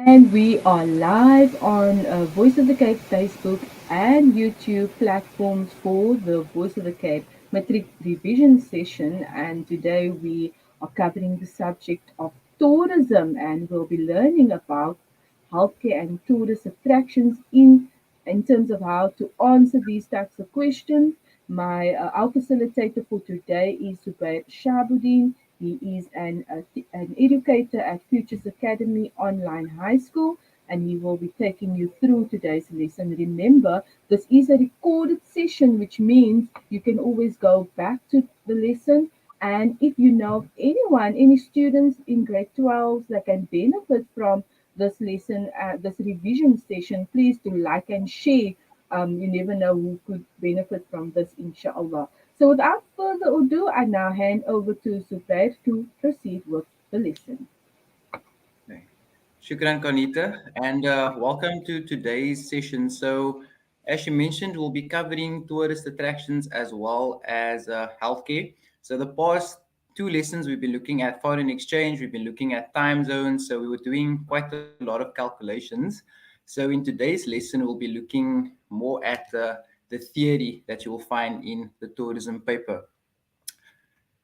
And we are live on Voice of the Cape Facebook and YouTube platforms for the Voice of the Cape Matric Revision session. And today we are covering the subject of tourism, and we'll be learning about healthcare and tourist attractions in terms of how to answer these types of questions. Our facilitator for today is Zubair Shabodien. He is an educator at Furtures Academy Online Highschool, and he will be taking you through today's lesson. Remember, this is a recorded session, which means you can always go back to the lesson. And if you know of anyone, any students in grade 12 that can benefit from this lesson, this revision session, please do like and share. You never know who could benefit from this, inshallah. So without further ado, I now hand over to Zubair to proceed with the lesson. Okay. Shukran, Kanita, and welcome to today's session. So, as you mentioned, we'll be covering tourist attractions as well as healthcare. So, the past two lessons we've been looking at foreign exchange, we've been looking at time zones. So, we were doing quite a lot of calculations. So, in today's lesson, we'll be looking more at the theory that you will find in the tourism paper.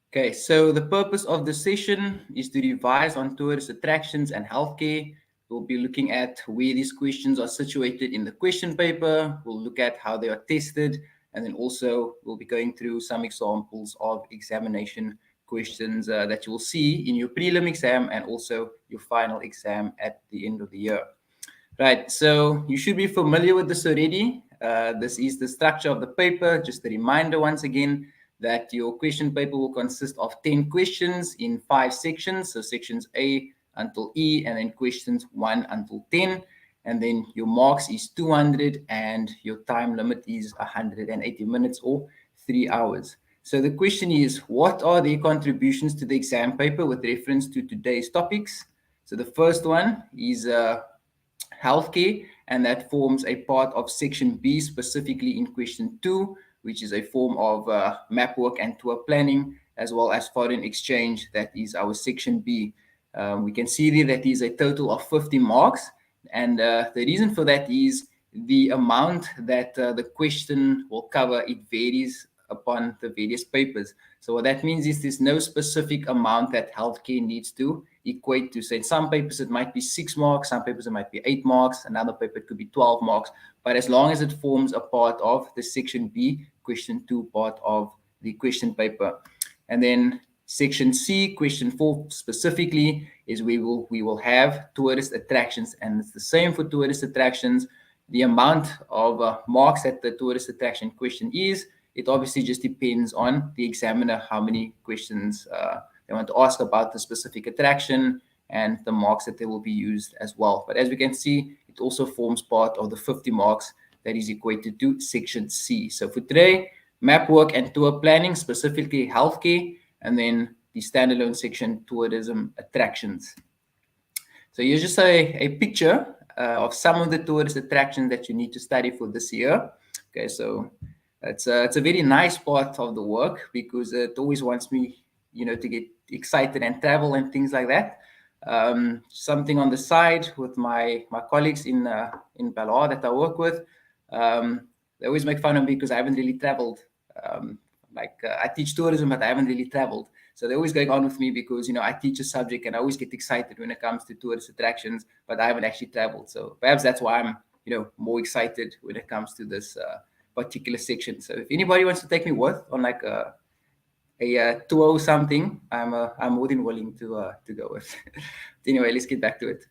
Okay, so the purpose of the session is to revise on tourist attractions and healthcare. We'll be looking at where these questions are situated in the question paper. We'll look at how they are tested, and then also we'll be going through some examples of examination questions that you will see in your prelim exam and also your final exam at the end of the year. Right, so you should be familiar with this already. This is the structure of the paper. Just a reminder once again that your question paper will consist of 10 questions in 5 sections. So sections A until E, and then questions 1 until 10. And then your marks is 200 and your time limit is 180 minutes or 3 hours. So the question is, what are the contributions to the exam paper with reference to today's topics? So the first one is healthcare, and that forms a part of section B, specifically in question 2, which is a form of map work and tour planning, as well as foreign exchange. That is our section B. We can see there that is a total of 50 marks, and the reason for that is the amount that the question will cover. It varies upon the various papers. So what that means is there's no specific amount that healthcare needs to equate to. So in some papers it might be 6 marks, some papers it might be 8 marks, another paper it could be 12 marks. But as long as it forms a part of the section B, question 2 part of the question paper. And then section C, question 4 specifically, is we will have tourist attractions, and it's the same for tourist attractions. The amount of marks that the tourist attraction question is, it obviously just depends on the examiner how many questions they want to ask about the specific attraction and the marks that they will be used as well. But as we can see, it also forms part of the 50 marks that is equated to section C. So for today, map work and tour planning, specifically healthcare, and then the standalone section, tourism attractions. So here's just a picture of some of the tourist attractions that you need to study for this year. Okay, so it's a very nice part of the work because it always wants me, to get excited and travel and things like that. Something on the side with my colleagues in Baloa that I work with. They always make fun of me because I haven't really traveled. I teach tourism, but I haven't really traveled. So they're always going on with me because, I teach a subject and I always get excited when it comes to tourist attractions, but I haven't actually traveled. So perhaps that's why I'm, more excited when it comes to this particular section. So if anybody wants to take me with on like a 2 something, I'm more than willing to go with. Anyway, let's get back to it.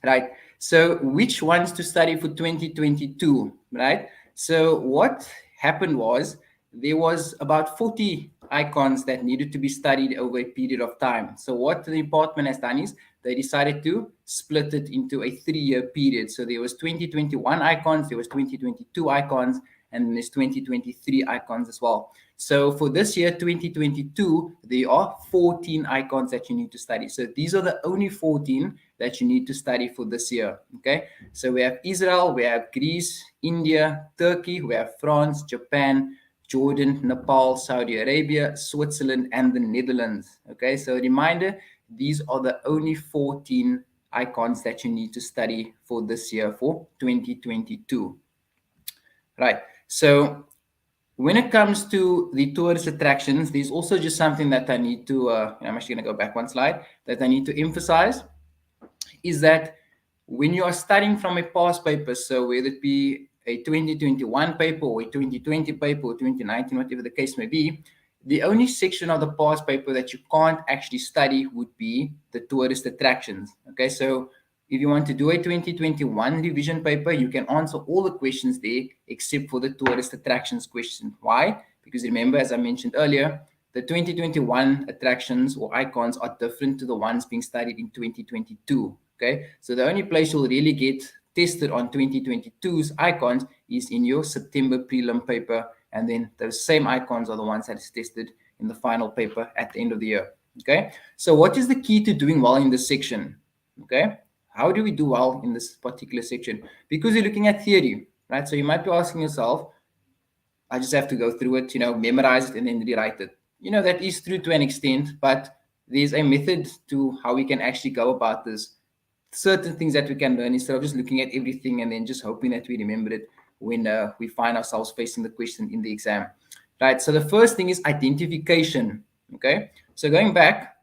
Right. So which ones to study for 2022, right? So what happened was there was about 40 icons that needed to be studied over a period of time. So what the department has done is they decided to split it into a 3-year period. So there was 2021 icons, there was 2022 icons, and there's 2023 icons as well. So for this year, 2022, there are 14 icons that you need to study. So these are the only 14 that you need to study for this year. Okay. So we have Israel, we have Greece, India, Turkey, we have France, Japan, Jordan, Nepal, Saudi Arabia, Switzerland, and the Netherlands. Okay. So a reminder, these are the only 14 icons that you need to study for this year, for 2022. Right. So when it comes to the tourist attractions, there's also just something that I need to, I'm actually going to go back one slide, that I need to emphasize is that when you are studying from a past paper, so whether it be a 2021 paper or a 2020 paper or 2019, whatever the case may be, the only section of the past paper that you can't actually study would be the tourist attractions. Okay, so if you want to do a 2021 revision paper, you can answer all the questions there except for the tourist attractions question. Why? Because remember, as I mentioned earlier, the 2021 attractions or icons are different to the ones being studied in 2022. Okay, so the only place you'll really get tested on 2022's icons is in your September prelim paper, and then those same icons are the ones that is tested in the final paper at the end of the year. Okay, so what is the key to doing well in this section? Okay, how do we do well in this particular section? Because you're looking at theory, right? So you might be asking yourself, I just have to go through it, memorize it and then rewrite it. That is true to an extent, but there's a method to how we can actually go about this. Certain things that we can learn instead of just looking at everything and then just hoping that we remember it when we find ourselves facing the question in the exam. Right. So the first thing is identification. Okay. So going back,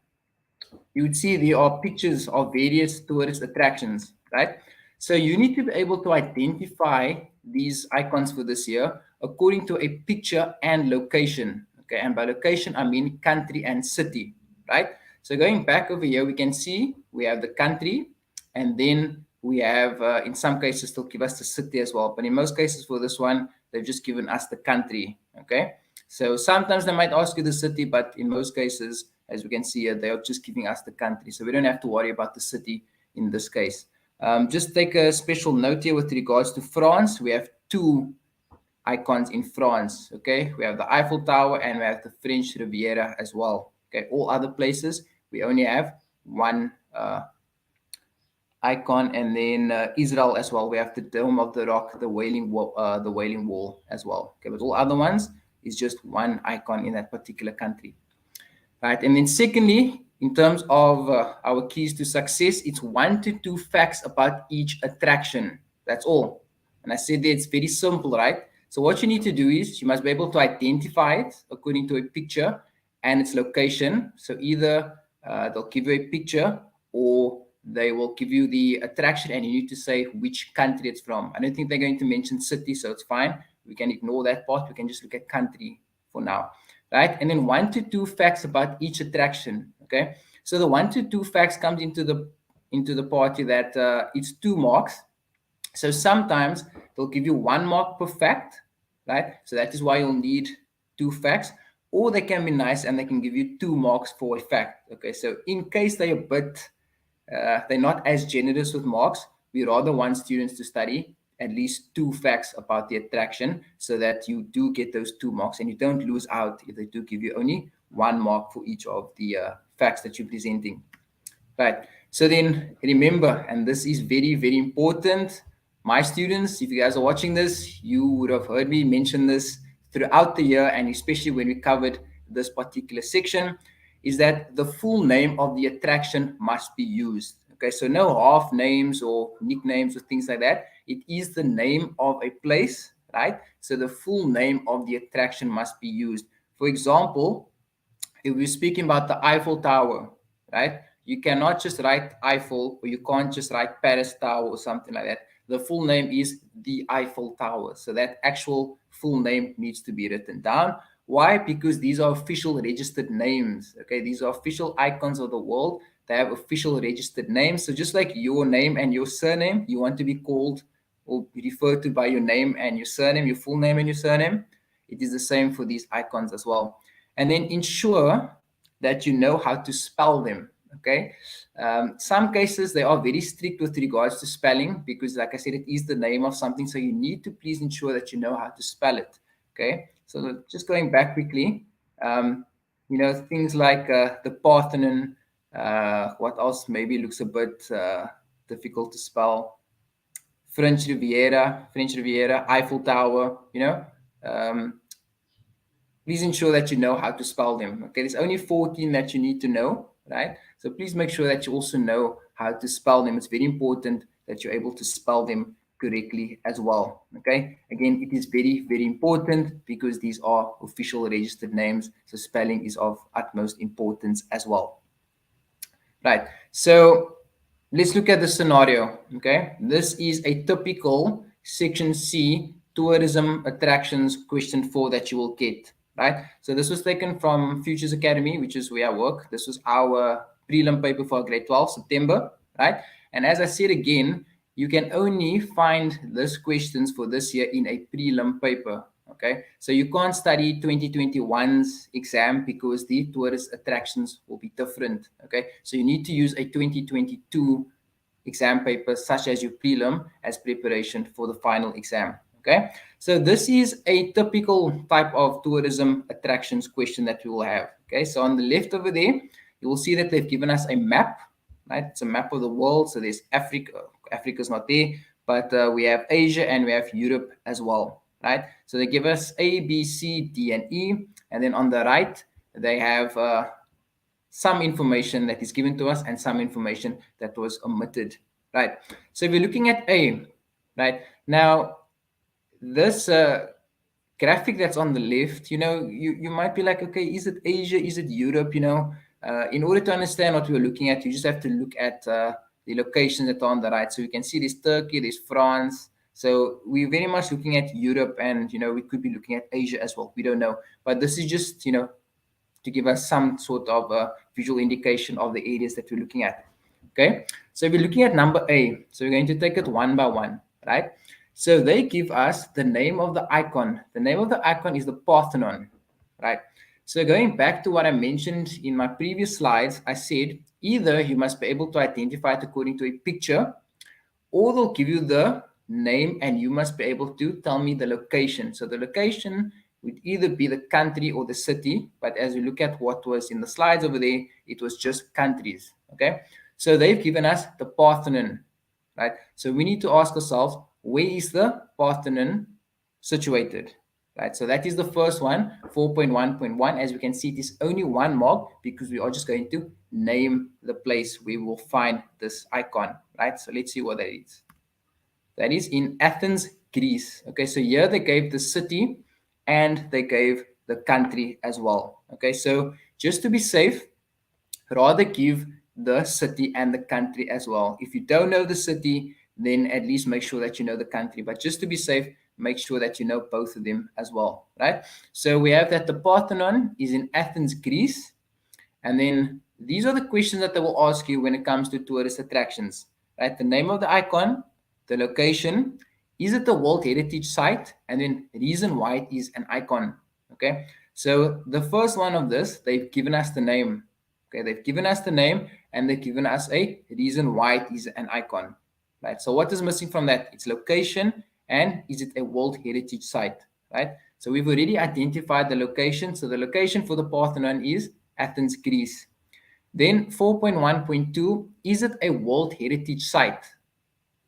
you would see there are pictures of various tourist attractions, right? So you need to be able to identify these icons for this year according to a picture and location. Okay, and by location, I mean country and city, right? So going back over here, we can see we have the country, and then we have, in some cases, they'll give us the city as well. But in most cases for this one, they've just given us the country, okay? So sometimes they might ask you the city, but in most cases, as we can see here, they are just giving us the country. So we don't have to worry about the city in this case. Just take a special note here with regards to France. We have two icons in France, okay? We have the Eiffel Tower and we have the French Riviera as well, okay? All other places, we only have one icon, and then Israel as well. We have the Dome of the Rock, the Wailing Wall as well, okay? But all other ones is just one icon in that particular country. Right, and then secondly, in terms of our keys to success, it's 1 to 2 facts about each attraction. That's all. And I said that it's very simple, right? So what you need to do is you must be able to identify it according to a picture and its location. So either they'll give you a picture or they will give you the attraction and you need to say which country it's from. I don't think they're going to mention city, so it's fine. We can ignore that part. We can just look at country for now. Right, and then 1 to 2 facts about each attraction. Okay, so the 1 to 2 facts comes into the party that it's 2 marks. So sometimes they'll give you 1 mark per fact, right? So that is why you'll need 2 facts, or they can be nice and they can give you 2 marks for a fact. Okay, so in case they're they're not as generous with marks, we rather want students to study at least 2 facts about the attraction so that you do get those 2 marks and you don't lose out if they do give you only 1 mark for each of the facts that you're presenting. Right. So then remember, and this is very, very important, my students, if you guys are watching this, you would have heard me mention this throughout the year, and especially when we covered this particular section, is that the full name of the attraction must be used. Okay, so no half names or nicknames or things like that. It is the name of a place, right? So the full name of the attraction must be used. For example, if we're speaking about the Eiffel Tower, right? You cannot just write Eiffel, or you can't just write Paris Tower or something like that. The full name is the Eiffel Tower. So that actual full name needs to be written down. Why? Because these are official registered names. Okay, these are official icons of the world. They have official registered names. So just like your name and your surname, you want to be called or be referred to by your name and your surname, your full name and your surname. It is the same for these icons as well. And then ensure that you know how to spell them. Okay. Some cases they are very strict with regards to spelling because, like I said, it is the name of something. So you need to please ensure that you know how to spell it. Okay. So just going back quickly, things like the Parthenon. What else maybe looks a bit difficult to spell? French Riviera, Eiffel Tower. Please ensure that you know how to spell them. Okay, there's only 14 that you need to know. right? So please make sure that you also know how to spell them. It's very important that you're able to spell them correctly as well. Okay, again, it is very, very important because these are official registered names, so spelling is of utmost importance as well. Right. So let's look at the scenario. Okay. This is a typical section C tourism attractions question 4 that you will get. Right. So this was taken from Furtures Academy, which is where I work. This was our prelim paper for grade 12, September. Right. And as I said again, you can only find these questions for this year in a prelim paper. Okay, so you can't study 2021's exam because the tourist attractions will be different. Okay, so you need to use a 2022 exam paper such as your prelim as preparation for the final exam. Okay, so this is a typical type of tourism attractions question that we will have. Okay, so on the left over there you will see that they've given us a map, right? It's a map of the world. So there's Africa's not there, but we have Asia and we have Europe as well, right? So they give us A, B, C, D, and E, and then on the right they have some information that is given to us and some information that was omitted, right? So if you're looking at A, right now, this graphic that's on the left, you might be like, okay, is it Asia? Is it Europe? In order to understand what we're looking at, you just have to look at the locations that are on the right. So you can see there's Turkey, there's France. So we're very much looking at Europe, and we could be looking at Asia as well. We don't know, but this is just to give us some sort of a visual indication of the areas that we're looking at. Okay, so we're looking at number A. So we're going to take it one by one, right? So they give us the name of the icon. The name of the icon is the Parthenon, right? So going back to what I mentioned in my previous slides, I said either you must be able to identify it according to a picture, or they'll give you the name and you must be able to tell me the location. So the location would either be the country or the city, but as we look at what was in the slides over there, it was just countries, okay? So they've given us the Parthenon, right? So we need to ask ourselves, where is the Parthenon situated, right? So that is the first one, 4.1.1. As we can see, it is only one mark because we are just going to name the place where we will find this icon, right? So let's see what that is. That is in Athens, Greece. Okay, so here they gave the city and they gave the country as well. Okay, so just to be safe, rather give the city and the country as well. If you don't know the city, then at least make sure that you know the country. But just to be safe, make sure that you know both of them as well, right? So we have that the Parthenon is in Athens, Greece. And then these are the questions that they will ask you when it comes to tourist attractions, right? The name of the icon, the location, is it a World Heritage Site, and then reason why it is an icon, okay? So the first one of this, they've given us the name, okay? They've given us the name and they've given us a reason why it is an icon, right? So what is missing from that? It's location and is it a World Heritage Site, right? So we've already identified the location. So the location for the Parthenon is Athens, Greece. Then 4.1.2, is it a World Heritage Site?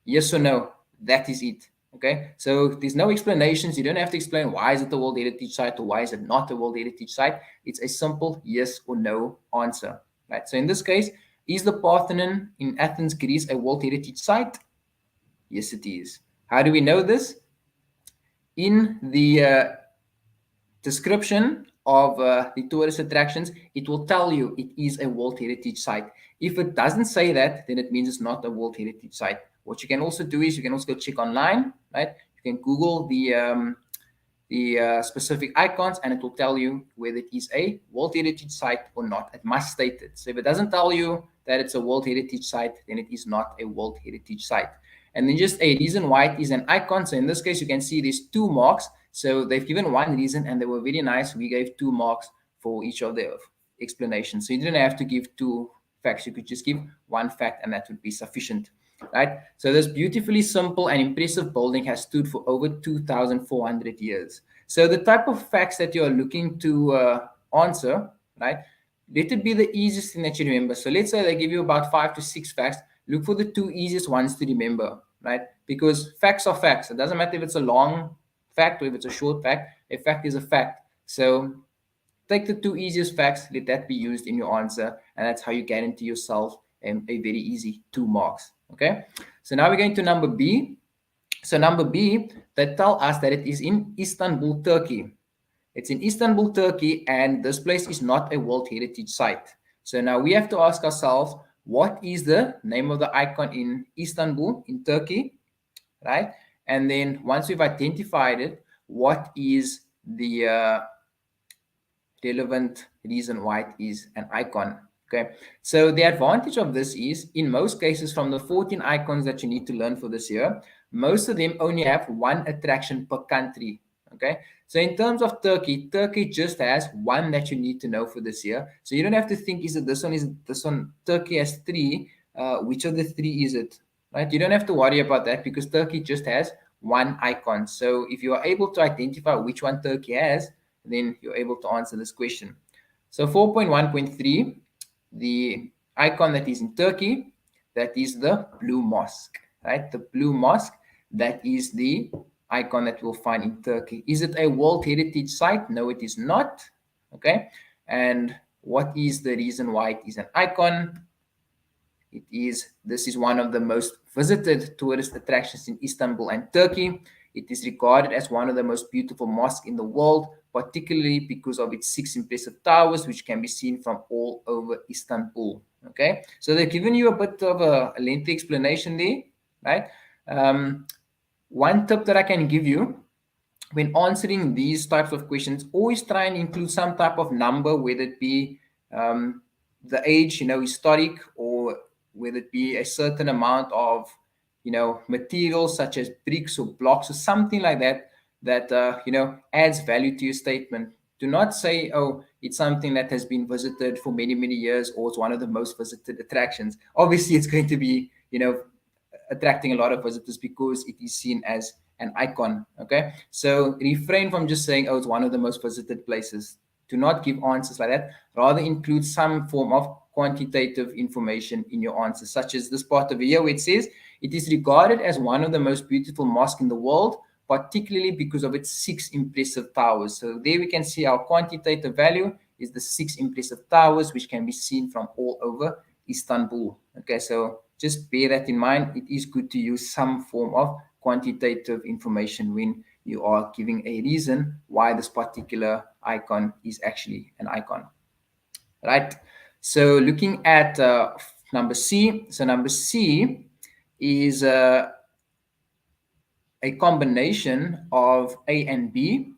Yes or no? That is it. Okay, so there's no explanations. You don't have to explain why is it a World Heritage Site or why is it not a World Heritage Site. It's a simple yes or no answer, right? So in this case, is the Parthenon in Athens, Greece a World Heritage Site? Yes, it is. How do we know this? In the description of the tourist attractions, it will tell you it is a World Heritage Site. If it doesn't say that, then it means it's not a World Heritage Site. What you can also do is you can also go check online, right? You can Google the specific icons and it will tell you whether it is a World Heritage Site or not. It must state it. So if it doesn't tell you that it's a World Heritage Site, then it is not a World Heritage Site. And then just a reason why it is an icon. So in this case, you can see there's 2 marks. So they've given one reason and they were very nice. We gave 2 marks for each of the explanations. So you didn't have to give 2 facts. You could just give 1 fact and that would be sufficient, right? So this beautifully simple and impressive building has stood for over 2,400 years. So the type of facts that you're looking to answer, right? Let it be the easiest thing that you remember. So let's say they give you about 5 to 6 facts. Look for the 2 easiest ones to remember, right? Because facts are facts. It doesn't matter if it's a long fact or if it's a short fact. A fact is a fact. So take the two easiest facts, let that be used in your answer, and that's how you guarantee yourself a very easy 2 marks. Okay, so now we're going to number B. So number B, they tell us that it is in Istanbul, Turkey. It's in Istanbul, Turkey, and this place is not a World Heritage Site. So now we have to ask ourselves, what is the name of the icon in Istanbul, in Turkey, right? And then once we've identified it, what is the relevant reason why it is an icon? Okay, so the advantage of this is, in most cases, from the 14 icons that you need to learn for this year, most of them only have one attraction per country. Okay, so in terms of Turkey, Turkey just has one that you need to know for this year. So you don't have to think, is it this one, is it this one? Turkey has three. Which of the three is it? Right? You don't have to worry about that because Turkey just has one icon. So if you are able to identify which one Turkey has, then you're able to answer this question. So 4.1.3, the icon that is in Turkey, that is the blue mosque, right? The blue mosque, that is the icon that we'll find in Turkey. Is it a World Heritage Site? No, it is not. Okay. And what is the reason why it is an icon? This is one of the most visited tourist attractions in Istanbul and Turkey. It is regarded as one of the most beautiful mosques in the world, particularly because of its 6 impressive towers, which can be seen from all over Istanbul. Okay, so they've given you a bit of a lengthy explanation there, right? One tip that I can give you when answering these types of questions, always try and include some type of number, whether it be the age, historic, or whether it be a certain amount of, materials such as bricks or blocks or something like that, that, adds value to your statement. Do not say, oh, it's something that has been visited for many, many years, or it's one of the most visited attractions. Obviously, it's going to be, attracting a lot of visitors because it is seen as an icon. Okay, so refrain from just saying, oh, it's one of the most visited places. Do not give answers like that. Rather include some form of quantitative information in your answer, such as this part of here where it says it is regarded as one of the most beautiful mosques in the world, particularly because of its 6 impressive towers. So there we can see our quantitative value is the 6 impressive towers, which can be seen from all over Istanbul. Okay, so just bear that in mind. It is good to use some form of quantitative information when you are giving a reason why this particular icon is actually an icon, right? So looking at number C. So number C is a combination of A and B.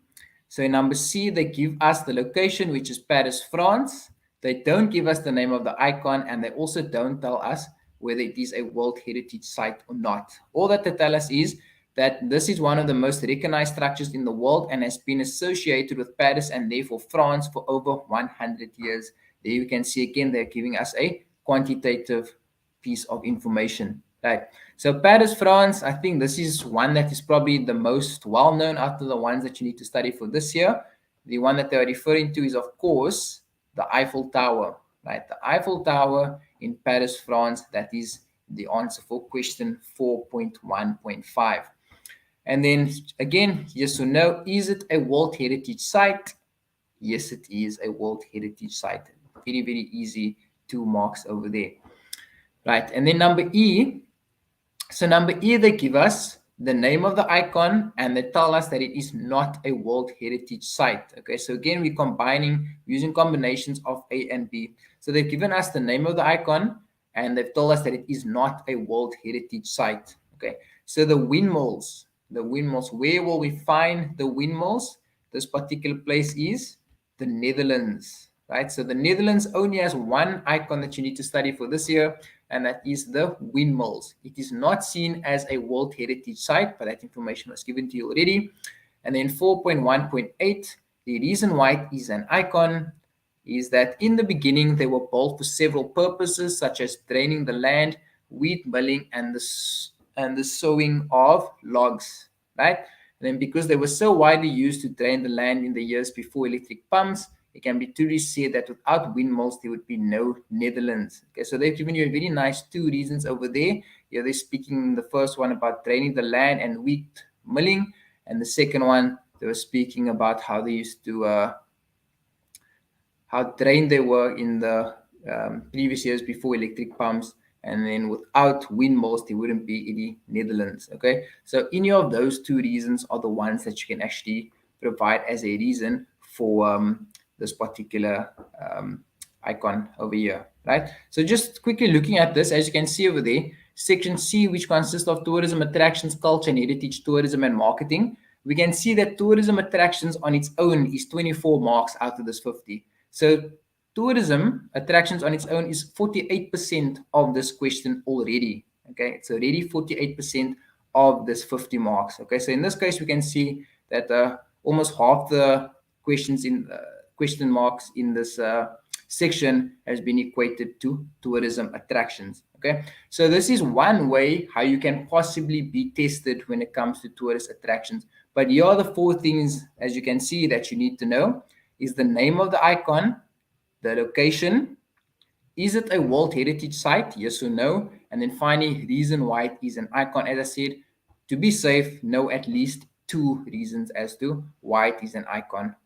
So in number C, they give us the location, which is Paris, France. They don't give us the name of the icon, and they also don't tell us whether it is a World Heritage Site or not. All that they tell us is that this is one of the most recognized structures in the world and has been associated with Paris and therefore France for over 100 years. There you can see again, they're giving us a quantitative piece of information, right? So Paris, France, I think this is one that is probably the most well-known out of the ones that you need to study for this year. The one that they're referring to is, of course, the Eiffel Tower, right? The Eiffel Tower in Paris, France. That is the answer for question 4.1.5. And then again, yes or no, is it a World Heritage Site? Yes, it is a World Heritage Site. Very, very easy, 2 marks over there. Right, and then number E. So number E, they give us the name of the icon and they tell us that it is not a World Heritage Site. Okay, so again, we're combining using combinations of A and B. So they've given us the name of the icon and they've told us that it is not a World Heritage Site. Okay, so the windmills, where will we find the windmills? This particular place is the Netherlands, right? So the Netherlands only has one icon that you need to study for this year, and that is the windmills. It is not seen as a World Heritage Site, but that information was given to you already. And then 4.1.8, the reason why it is an icon is that in the beginning they were built for several purposes, such as draining the land, wheat milling, and the sowing of logs, right? And then because they were so widely used to drain the land in the years before electric pumps, it can be truly said that without windmills, there would be no Netherlands. Okay, so they've given you a very nice 2 reasons over there. Here they're speaking the first one about draining the land and wheat milling, and the second one they were speaking about how they used to how trained they were in the previous years before electric pumps, and then without windmills there wouldn't be any Netherlands. Okay, so any of those two reasons are the ones that you can actually provide as a reason for this particular icon over here, right? So just quickly looking at this, as you can see over there, section C, which consists of tourism, attractions, culture and heritage, tourism and marketing, we can see that tourism attractions on its own is 24 marks out of this 50. So tourism attractions on its own is 48% of this question already. Okay, it's already 48% of this 50 marks. Okay, so in this case, we can see that almost half the questions in question marks in this section has been equated to tourism attractions. Okay, so this is one way how you can possibly be tested when it comes to tourist attractions. But here are the four things, as you can see, that you need to know: is the name of the icon, the location, is it a World Heritage Site, yes or no, and then finally reason why it is an icon. As I said, to be safe, know at least two reasons as to why it is an icon,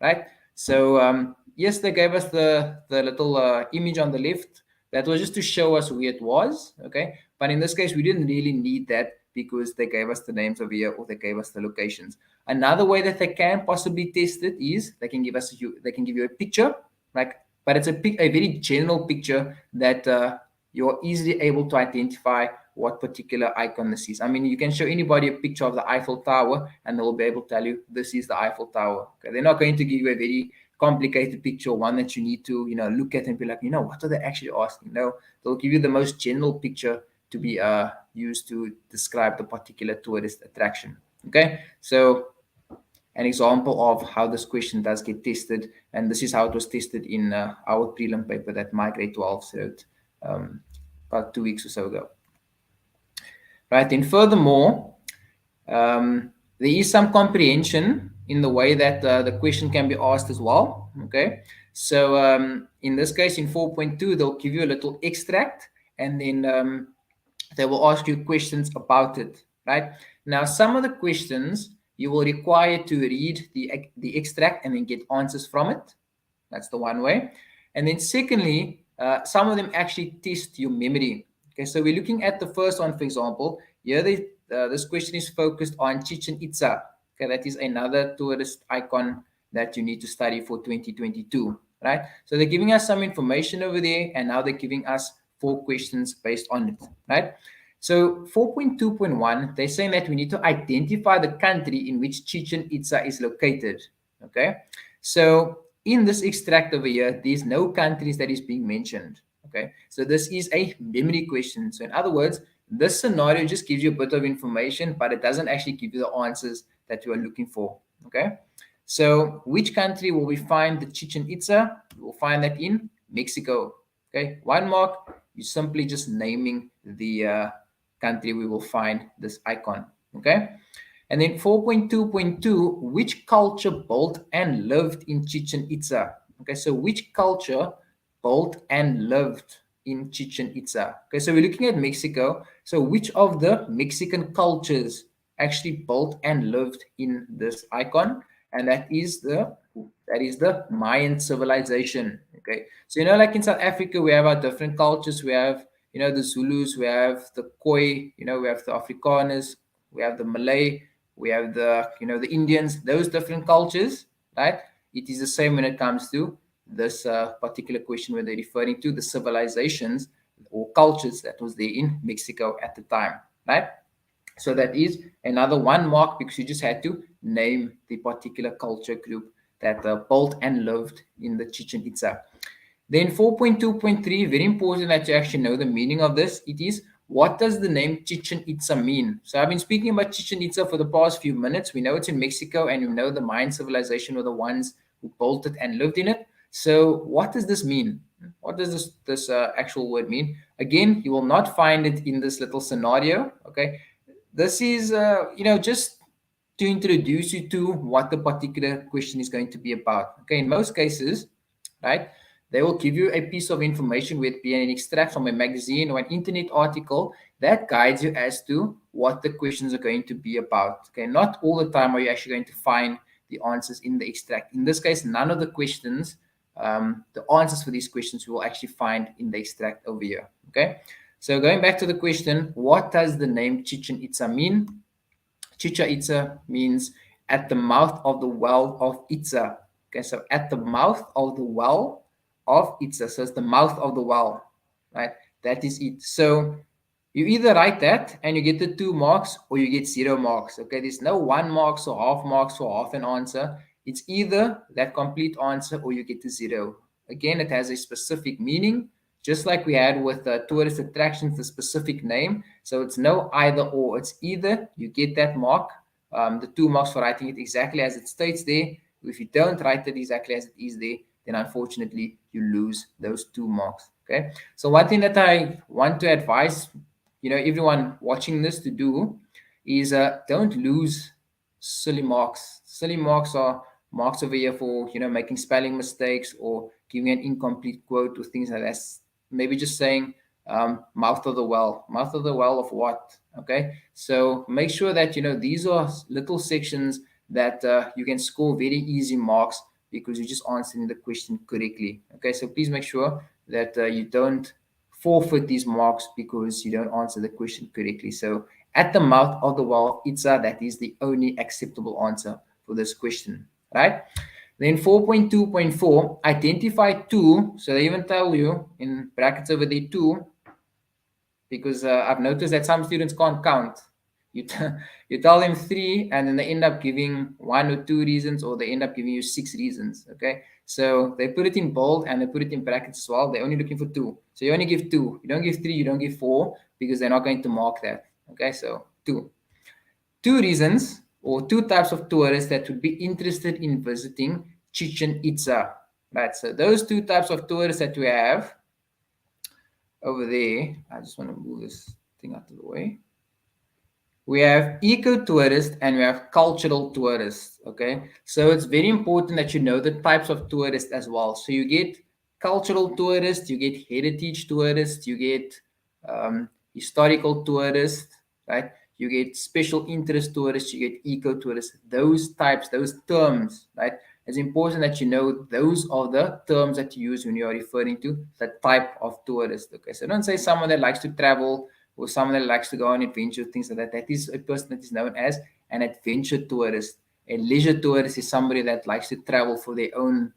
right? So yes, they gave us the little image on the left. That was just to show us where it was, okay? But in this case, we didn't really need that because they gave us the names over here, or they gave us the locations. Another way that they can possibly test it is they can give you a picture, like, but it's a very general picture that you're easily able to identify what particular icon this is. I mean, you can show anybody a picture of the Eiffel Tower and they'll be able to tell you this is the Eiffel Tower. Okay, they're not going to give you a very complicated picture, one that you need to, look at and be like, what are they actually asking? No, they'll give you the most general picture to be used to describe the particular tourist attraction. Okay, so an example of how this question does get tested, and this is how it was tested in our prelim paper that my grade 12 wrote about 2 weeks or so ago. Right, and furthermore, there is some comprehension in the way that the question can be asked as well. Okay, so in this case, in 4.2, they'll give you a little extract, and then they will ask you questions about it. Right, now some of the questions you will require to read the extract and then get answers from it. That's the one way. And then secondly, some of them actually test your memory. Okay, so we're looking at the first one, for example. Here, this question is focused on Chichen Itza. Okay, that is another tourist icon that you need to study for 2022, right? So they're giving us some information over there, and now they're giving us 4 questions based on it, right? So 4.2.1, they're saying that we need to identify the country in which Chichen Itza is located. Okay, so in this extract over here, there's no countries that is being mentioned. Okay, so this is a memory question. So in other words, this scenario just gives you a bit of information, but it doesn't actually give you the answers that you are looking for. Okay, so which country will we find the Chichen Itza? We'll find that in Mexico. Okay, 1 mark. You're simply just naming the country we will find this icon. Okay, and then 4.2.2, which culture built and lived in Chichen Itza? Okay, so which culture built and lived in Chichen Itza? Okay, so we're looking at Mexico. So which of the Mexican cultures actually built and lived in this icon? And that is the Mayan civilization. Okay, so like in South Africa, we have our different cultures. We have the Zulus, we have the Khoi, we have the Afrikaners, we have the Malay, we have the the Indians. Those different cultures, right? It is the same when it comes to this particular question where they're referring to the civilizations or cultures that was there in Mexico at the time, right? So that is another 1 mark because you just had to name the particular culture group that built and lived in the Chichen Itza. Then 4.2.3, very important that you actually know the meaning of this. It is, what does the name Chichen Itza mean? So I've been speaking about Chichen Itza for the past few minutes. We know it's in Mexico, and we know the Mayan civilization were the ones who built it and lived in it. So what does this mean? What does this actual word mean? Again, you will not find it in this little scenario. Okay, this is just to introduce you to what the particular question is going to be about. Okay, in most cases, right, they will give you a piece of information, whether it be an extract from a magazine or an internet article that guides you as to what the questions are going to be about. Okay, not all the time are you actually going to find the answers in the extract. In this case, none of the questions the answers for these questions we will actually find in the extract over here. Okay, so going back to the question, what does the name Chichen Itza mean? Chichen Itza means at the mouth of the well of Itza. Okay, so at the mouth of the well of Itza. So it's the mouth of the well, right? That is it. So you either write that and you get the 2 marks, or you get 0 marks. Okay, there's no 1 marks or half marks for half an answer. It's either that complete answer or you get the 0. Again, it has a specific meaning, just like we had with tourist attractions, the specific name. So it's no either or. It's either you get that mark, the 2 marks for writing it exactly as it states there. If you don't write it exactly as it is there, then unfortunately you lose those 2 marks. Okay. So one thing that I want to advise, everyone watching this to do is don't lose silly marks. Silly marks are marks over here for making spelling mistakes or giving an incomplete quote or things like that. Maybe just saying mouth of the well. Mouth of the well of what? Okay, so make sure that these are little sections that you can score very easy marks because you just answering the question correctly. Okay, so please make sure that you don't forfeit these marks because you don't answer the question correctly. So at the mouth of the well, Itza, that is the only acceptable answer for this question, right? Then 4.2.4, identify two. So they even tell you in brackets over there two, because I've noticed that some students can't count. You, you tell them 3 and then they end up giving 1 or 2 reasons, or they end up giving you 6 reasons. Okay, so they put it in bold and they put it in brackets as well. They're only looking for 2. So you only give 2. You don't give 3, you don't give 4, because they're not going to mark that. Okay, so 2 reasons or 2 types of tourists that would be interested in visiting Chichen Itza. Right, so those 2 types of tourists that we have over there, I just want to move this thing out of the way. We have eco-tourists and we have cultural tourists. Okay, so it's very important that you know the types of tourists as well. So you get cultural tourists, you get heritage tourists, you get historical tourists, right? You get special interest tourists, you get eco-tourists. Those types, those terms, right? It's important that you know those are the terms that you use when you are referring to the type of tourist. Okay, so don't say someone that likes to travel or someone that likes to go on adventure, things like that. That is a person that is known as an adventure tourist. A leisure tourist is somebody that likes to travel for their own,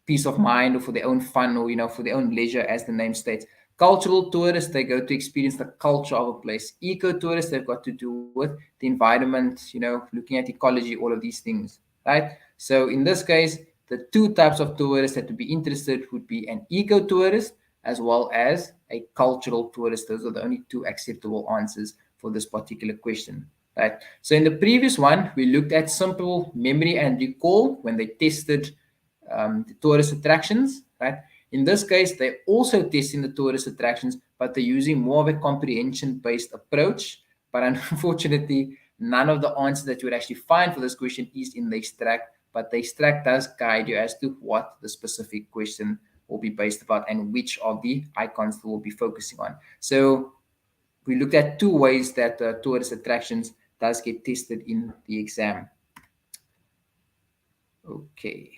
peace of mind or for their own fun or, for their own leisure, as the name states. Cultural tourists, they go to experience the culture of a place. Eco tourists, they've got to do with the environment, looking at ecology, all of these things, right? So in this case, the 2 types of tourists that would be interested would be an eco tourist as well as a cultural tourist. Those are the only 2 acceptable answers for this particular question, right? So in the previous one, we looked at simple memory and recall when they tested the tourist attractions, right? In this case, they're also testing the tourist attractions, but they're using more of a comprehension-based approach. But unfortunately, none of the answers that you would actually find for this question is in the extract, but the extract does guide you as to what the specific question will be based about and which of the icons we'll be focusing on. So we looked at 2 ways that tourist attractions does get tested in the exam. Okay.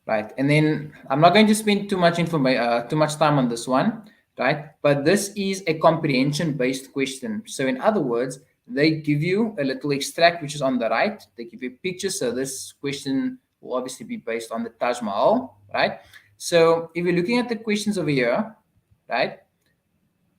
Right, and then I'm not going to spend too much time on this one, right? But this is a comprehension-based question. So in other words, they give you a little extract which is on the right. They give you a picture. So this question will obviously be based on the Taj Mahal, right? So if you're looking at the questions over here, right,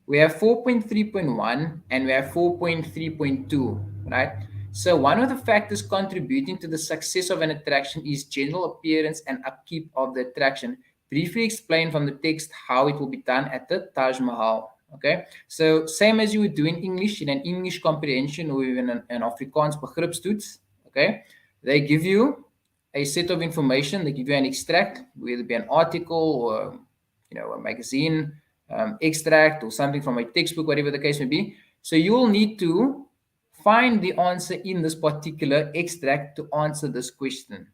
we have 4.3.1 and we have 4.3.2, right? So one of the factors contributing to the success of an attraction is general appearance and upkeep of the attraction. Briefly explain from the text how it will be done at the Taj Mahal. Okay, so same as you would do in English, in an English comprehension or even an Afrikaans begripstoets. Okay, they give you a set of information. They give you an extract, whether it be an article or a magazine extract or something from a textbook, whatever the case may be. So you will need to find the answer in this particular extract to answer this question.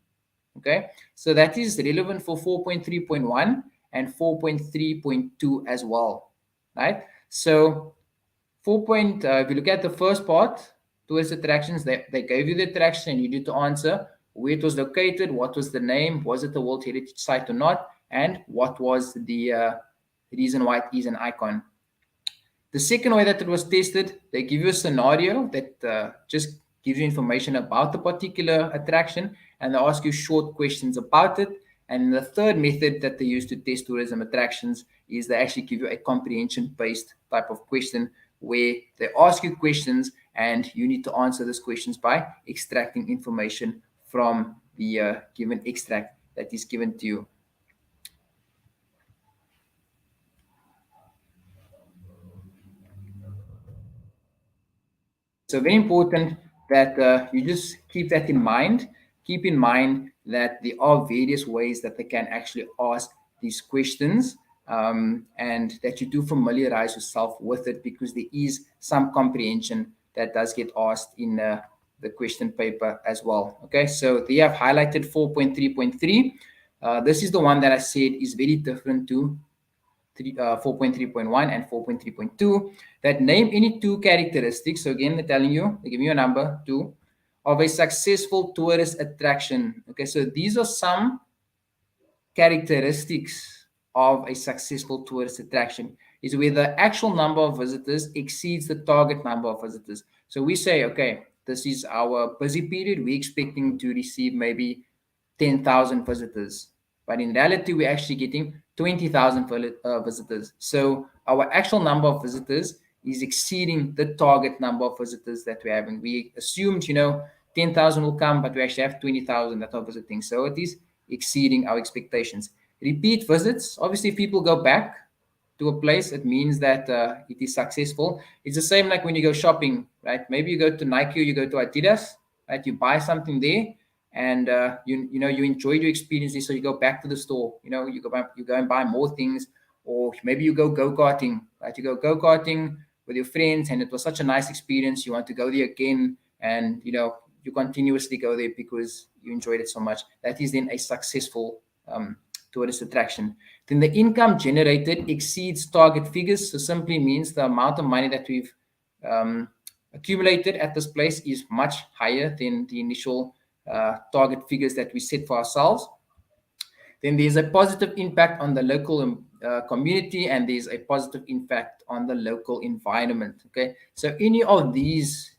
Okay, so that is relevant for 4.3.1 and 4.3.2 as well, right? So if you look at the first part, tourist attractions, they gave you the attraction and you need to answer where it was located, what was the name, was it a World Heritage Site or not, and what was the reason why it is an icon. The second way that it was tested, they give you a scenario that just gives you information about the particular attraction, and they ask you short questions about it. And the third method that they use to test tourism attractions is they actually give you a comprehension-based type of question where they ask you questions and you need to answer those questions by extracting information from the given extract that is given to you. So very important that you just keep that in mind. Keep in mind that there are various ways that they can actually ask these questions, and that you do familiarize yourself with it, because there is some comprehension that does get asked in the question paper as well. Okay, so they have highlighted 4.3.3. This is the one that I said is very different to 4.3.1 and 4.3.2, that name any two characteristics. So again, they're telling you, they give you a number, two, of a successful tourist attraction. Okay, so these are some characteristics of a successful tourist attraction, is where the actual number of visitors exceeds the target number of visitors. So we say, okay, this is our busy period. We're expecting to receive maybe 10,000 visitors. But in reality, we're actually getting 20,000 visitors. So our actual number of visitors is exceeding the target number of visitors that we're having. We assumed, 10,000 will come, but we actually have 20,000 that are visiting. So it is exceeding our expectations. Repeat visits. Obviously, if people go back to a place, it means that it is successful. It's the same like when you go shopping, right? Maybe you go to Nike or you go to Adidas, right? You buy something there, and you enjoyed your experience there, so you go back to the store. You go and buy more things, or maybe you go karting, right? You go karting with your friends, and it was such a nice experience. You want to go there again, and you continuously go there because you enjoyed it so much. That is then a successful tourist attraction. Then the income generated exceeds target figures. So simply means the amount of money that we've accumulated at this place is much higher than the initial target figures that we set for ourselves. Then there's a positive impact on the local community, and there's a positive impact on the local environment. Okay, so any of these,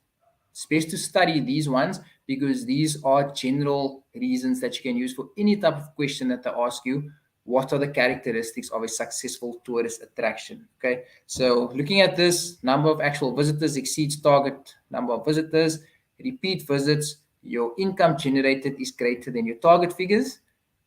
it's best to study these ones, because these are general reasons that you can use for any type of question that they ask you. What are the characteristics of a successful tourist attraction? Okay, so looking at this, number of actual visitors exceeds target number of visitors, repeat visits, your income generated is greater than your target figures,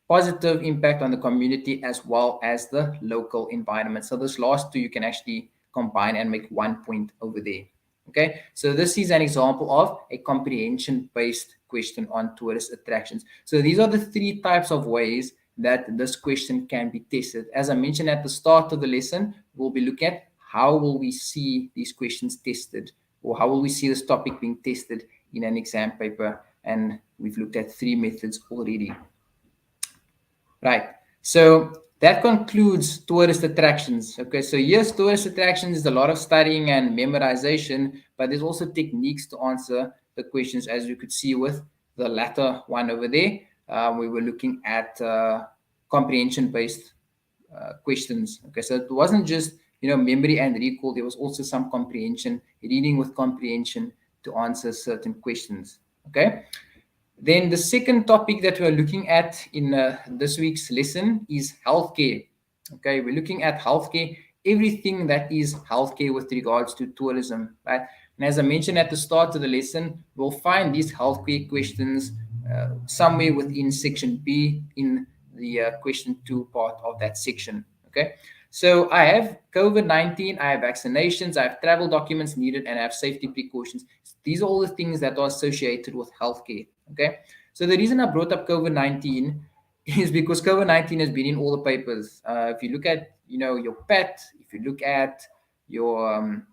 positive impact on the community as well as the local environment. So this last two you can actually combine and make 1 point over there. Okay, so this is an example of a comprehension-based question on tourist attractions. So these are the three types of ways that this question can be tested. As I mentioned at the start of the lesson, we'll be looking at how will we see these questions tested, or how will we see this topic being tested in an exam paper. And we've looked at three methods already. Right. So that concludes tourist attractions. Okay. So yes, tourist attractions is a lot of studying and memorization, but there's also techniques to answer the questions, as you could see with the latter one over there. We were looking at comprehension-based questions. Okay. So it wasn't just, memory and recall. There was also some comprehension, reading with comprehension to answer certain questions. Okay. Then the second topic that we're looking at in this week's lesson is healthcare. Okay, we're looking at healthcare, everything that is healthcare with regards to tourism, right? And as I mentioned at the start of the lesson, we'll find these healthcare questions somewhere within section B in the question 2 part of that section. Okay, so I have COVID-19, I have vaccinations, I have travel documents needed, and I have safety precautions. These are all the things that are associated with healthcare. Okay, so the reason I brought up COVID-19 is because COVID-19 has been in all the papers. If you look at, your PET, if you look at your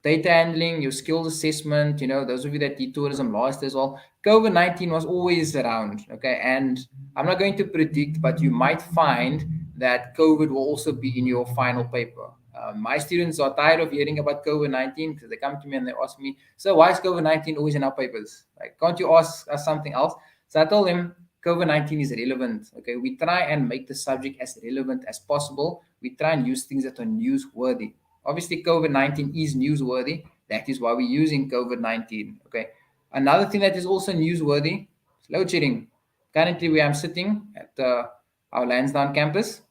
data handling, your skills assessment, those of you that did tourism last as well, COVID-19 was always around. Okay, and I'm not going to predict, but you might find that COVID will also be in your final paper. My students are tired of hearing about COVID-19 because they come to me and they ask me, so why is COVID-19 always in our papers? Like, can't you ask us something else? So I told him COVID-19 is relevant. Okay, we try and make the subject as relevant as possible. We try and use things that are newsworthy. Obviously, COVID-19 is newsworthy. That is why we're using COVID-19. Okay. Another thing that is also newsworthy is load shedding. Currently, where I'm sitting at our Lansdowne campus,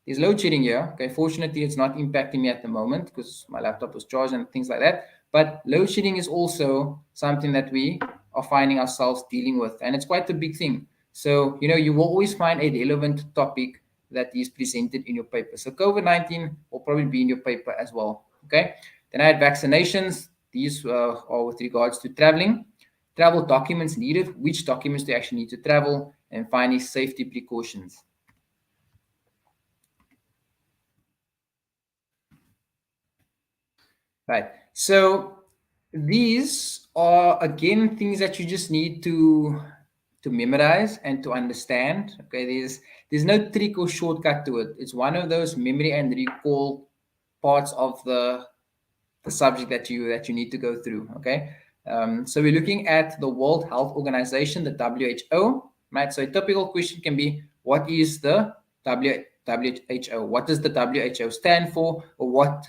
there's load shedding here. Okay, fortunately, it's not impacting me at the moment because my laptop was charged and things like that. But load shedding is also something that we are finding ourselves dealing with, and it's quite a big thing. So, you will always find a relevant topic that is presented in your paper. So, COVID-19 will probably be in your paper as well. Okay, then I had vaccinations. These are with regards to traveling, travel documents needed, which documents do you actually need to travel, and finally, safety precautions. Right. So these are again things that you just need to memorize and to understand. Okay, there's no trick or shortcut to it. It's one of those memory and recall parts of the subject that you need to go through. Okay, so we're looking at the World Health Organization, the WHO. Right. So a typical question can be, what is the WHO? What does the WHO stand for, or what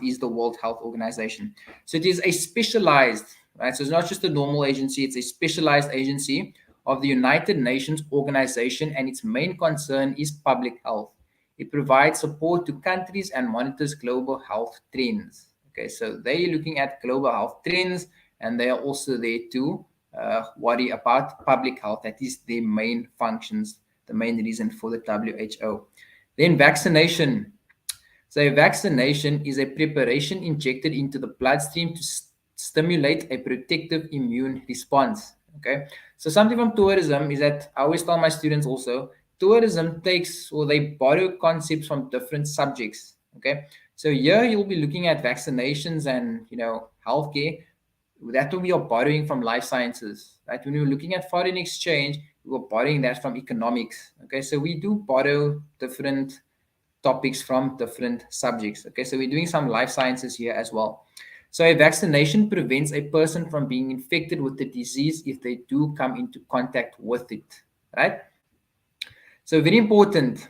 is the World Health Organization? So it is a specialized, right? So it's not just a normal agency; it's a specialized agency of the United Nations organization, and its main concern is public health. It provides support to countries and monitors global health trends. Okay, so they're looking at global health trends, and they are also there to worry about public health. That is their main functions, the main reason for the WHO. Then vaccination. So a vaccination is a preparation injected into the bloodstream to stimulate a protective immune response. Okay. So something from tourism is that I always tell my students also, tourism takes, or they borrow concepts from different subjects. Okay. So here you'll be looking at vaccinations and healthcare. That will be your borrowing from life sciences, right? When you're looking at foreign exchange, we're borrowing that from economics. Okay, so we do borrow different topics from different subjects. Okay, so we're doing some life sciences here as well. So a vaccination prevents a person from being infected with the disease if they do come into contact with it, right? So very important,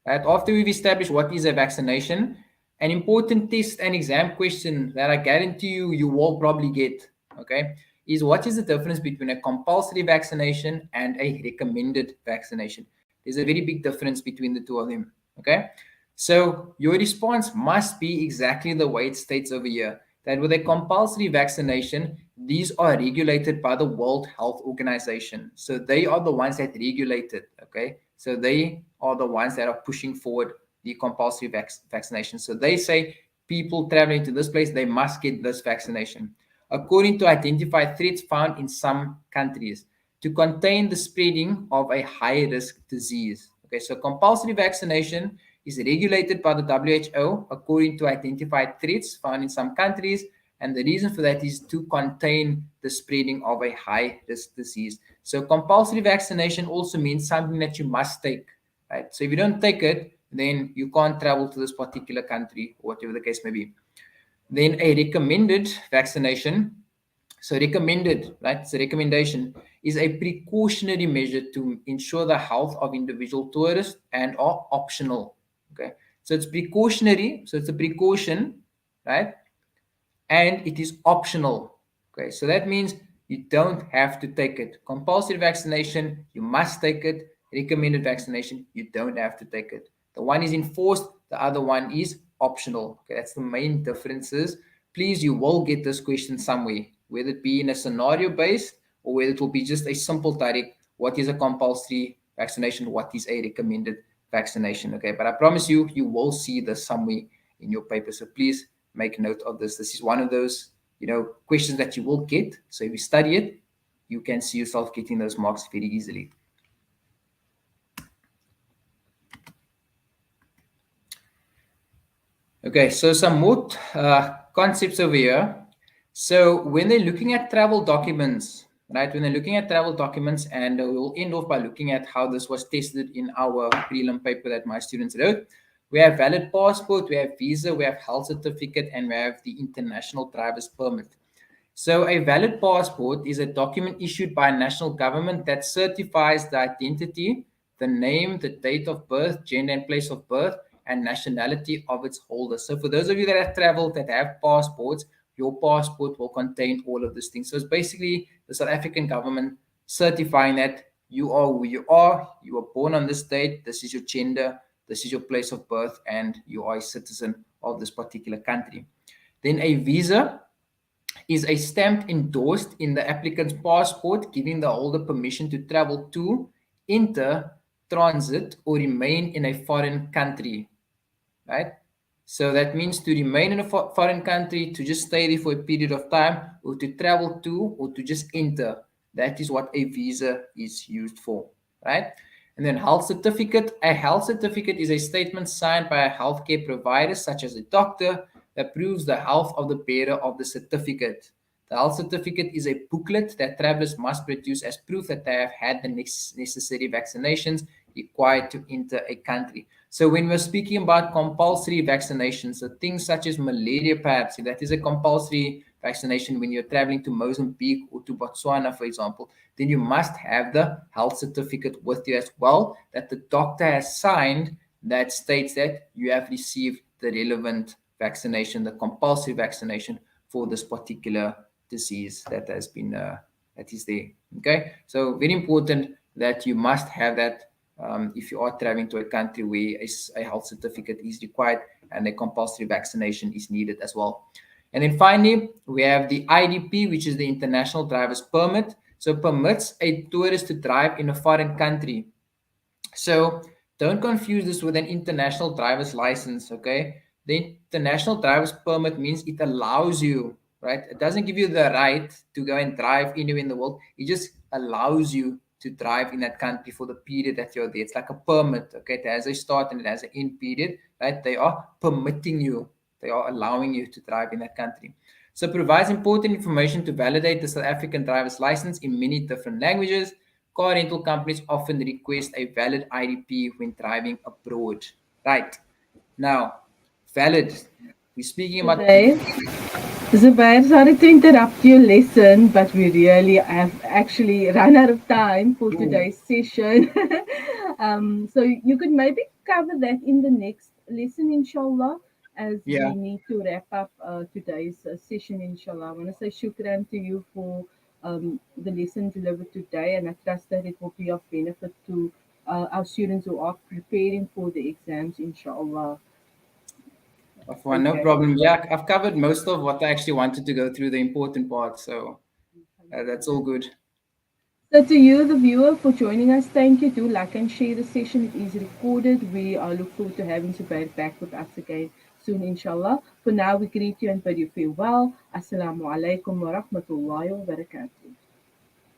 right? After we've established what is a vaccination, an important test and exam question that I guarantee you will probably get, okay, is what is the difference between a compulsory vaccination and a recommended vaccination? There's a very big difference between the two of them, okay? So your response must be exactly the way it states over here, that with a compulsory vaccination, these are regulated by the World Health Organization. So they are the ones that regulate it, okay? So they are the ones that are pushing forward the compulsory vaccination. So they say people traveling to this place, they must get this vaccination, according to identify threats found in some countries to contain the spreading of a high-risk disease. Okay, so compulsory vaccination is regulated by the WHO according to identified threats found in some countries, and the reason for that is to contain the spreading of a high-risk disease. So compulsory vaccination also means something that you must take, right? So if you don't take it, then you can't travel to this particular country, or whatever the case may be. Then a recommended vaccination. So recommended, right? So recommendation is a precautionary measure to ensure the health of individual tourists and are optional. Okay. So it's precautionary. So it's a precaution, right? And it is optional. Okay. So that means you don't have to take it. Compulsory vaccination, you must take it. Recommended vaccination, you don't have to take it. The one is enforced, the other one is optional. Okay, that's the main differences. Please, you will get this question somewhere, whether it be in a scenario based or whether it will be just a simple direct, what is a compulsory vaccination, what is a recommended vaccination. Okay, but I promise you, you will see this somewhere in your paper. So please make note of this. This is one of those, questions that you will get. So if you study it, you can see yourself getting those marks very easily. Okay, so some more concepts over here. So when they're looking at travel documents, right? When they're looking at travel documents, and we'll end off by looking at how this was tested in our prelim paper that my students wrote. We have valid passport, we have visa, we have health certificate, and we have the international driver's permit. So, a valid passport is a document issued by a national government that certifies the identity, the name, the date of birth, gender and place of birth, and nationality of its holder. So, for those of you that have traveled that have passports, your passport will contain all of these things. So, it's basically the South African government certifying that you are who you were born on this date, this is your gender, this is your place of birth, and you are a citizen of this particular country. Then a visa is a stamp endorsed in the applicant's passport, giving the holder permission to travel to, enter, transit, or remain in a foreign country, right? So that means to remain in a foreign country, to just stay there for a period of time, or to travel to, or to just enter. That is what a visa is used for, right? And then health certificate. A health certificate is a statement signed by a healthcare provider, such as a doctor, that proves the health of the bearer of the certificate. The health certificate is a booklet that travelers must produce as proof that they have had the necessary vaccinations required to enter a country. So when we're speaking about compulsory vaccinations, so things such as malaria, perhaps that is a compulsory vaccination when you're traveling to Mozambique or to Botswana, for example, then you must have the health certificate with you as well that the doctor has signed that states that you have received the relevant vaccination, the compulsory vaccination for this particular disease that has been that is there. Okay, so very important that you must have that if you are traveling to a country where a health certificate is required and a compulsory vaccination is needed as well. And then finally, we have the IDP, which is the International Driver's Permit. So permits a tourist to drive in a foreign country. So don't confuse this with an international driver's license, okay? The international driver's permit means it allows you, right? It doesn't give you the right to go and drive anywhere in the world. It just allows you to drive in that country for the period that you're there. It's like a permit, okay? It has a start and it has an end period, right? They are permitting you, they are allowing you to drive in that country. So it provides important information to validate the South African driver's license in many different languages. Car rental companies often request a valid IDP when driving abroad. Right. Now, valid. We're speaking about Zubair, Zubair, sorry to interrupt your lesson, but we really have actually run out of time for oh, today's session. So you could maybe cover that in the next lesson, inshallah, as yeah, we need to wrap up today's session, inshallah. I want to say shukran to you for the lesson delivered today, and I trust that it will be of benefit to our students who are preparing for the exams, inshallah. Afwan, no Okay. problem. Yeah, I've covered most of what I actually wanted to go through, the important part. So that's all good. So to you, the viewer, for joining us, thank you. Do like and share the session. It is recorded. We look forward to having Zubair back with us again soon, inshallah. For now, we greet you and bid you farewell. Assalamu alaikum wa rahmatullahi wa barakatuh.